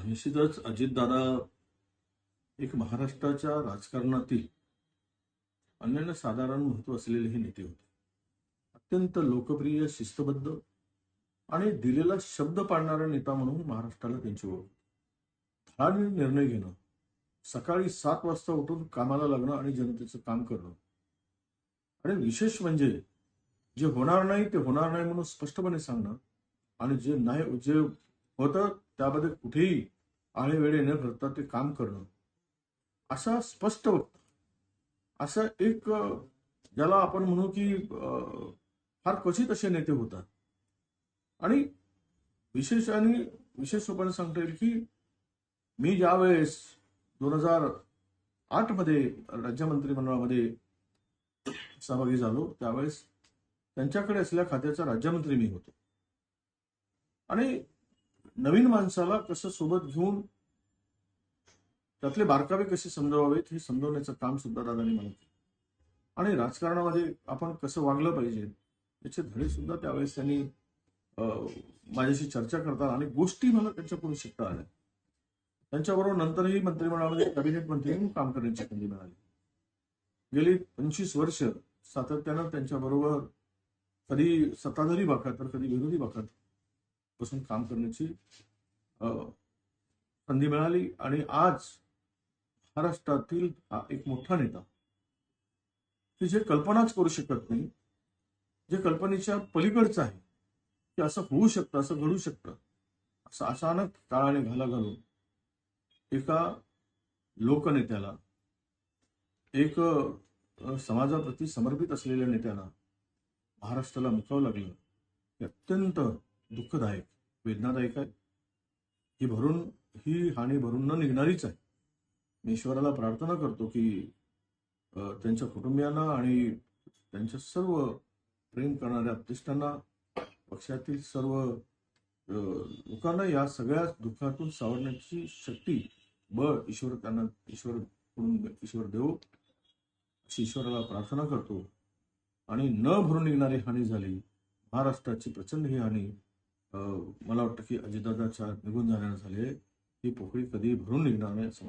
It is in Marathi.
निश्चितच अजितदादा एक महाराष्ट्राच्या राजकारणातील अनन्यसाधारण महत्त्व असलेले हे नेते होते. अत्यंत लोकप्रिय, शिस्तबद्ध आणि दिलेला शब्द पाळणारा नेता म्हणून महाराष्ट्राला त्यांची ओळख. धडाडीने निर्णय घेणं, सकाळी 7 वाजता उठून कामाला लागणं आणि जनतेचं काम करणं. आणि विशेष म्हणजे जे होणार नाही ते होणार नाही म्हणून स्पष्टपणे सांगणं आणि जे होतं त्यामध्ये कुठेही आळेवेळे न करता ते काम करणं. असा स्पष्ट वक्ता, असं एक ज्याला आपण म्हणू की फार क्वचित असे नेते होतात. आणि विशेष रूपाने सांगता येईल की मी ज्यावेळेस 2008 मध्ये राज्य मंत्रिमंडळामध्ये सहभागी झालो त्यावेळेस त्यांच्याकडे असलेल्या खात्याचा राज्यमंत्री मी होतो. आणि नवीन माणसाला कसं सोबत घेऊन त्यातले बारकावे कसे समजवावेत हे समजवण्याचं काम सुद्धा दादांनी मला केलं. आणि राजकारणामध्ये आपण कसं वागलं पाहिजे याचे धडे सुद्धा त्यावेळेस त्यांनी माझ्याशी चर्चा करतात आणि गोष्टी मला त्यांच्याकडून शिकता आल्या. त्यांच्याबरोबर नंतरही मंत्रिमंडळामध्ये कॅबिनेट मंत्री म्हणून काम करण्याची संधी मिळाली. गेली 25 वर्ष सातत्यानं त्यांच्याबरोबर कधी सत्ताधारी बाकात तर कधी विरोधी बाकात बसून काम करण्याची संधी मिळाली. आणि आज महाराष्ट्रातील हा एक मोठा नेता की जे कल्पनाच करू शकत नाही, जे कल्पनेच्या पलीकडचं आहे की असं होऊ शकतं, असं घडू शकतं, असं अचानक काळाने घाला घालून एका लोकनेत्याला, एक समाजाप्रती समर्पित असलेल्या नेत्याला महाराष्ट्राला मुकावं लागलं हे अत्यंत दुःखदायक, वेदनादायक आहे. ही हानी भरून न निघणारीच आहे. मी ईश्वराला प्रार्थना करतो की त्यांच्या कुटुंबियांना आणि त्यांच्या सर्व प्रेम करणाऱ्या प्रतिष्ठांना, पक्षातील सर्व लोकांना या सगळ्या दुःखातून सावरण्याची शक्ती, बळ ईश्वर देवो अशी ईश्वराला प्रार्थना करतो. आणि न भरून निघणारी हानी झाली महाराष्ट्राची प्रचंड ही हानी. मला वाटतं की अजितदादाच्या निघून जाण्याने झाली. ही पोकळी कधी भरून निघणार नाही असं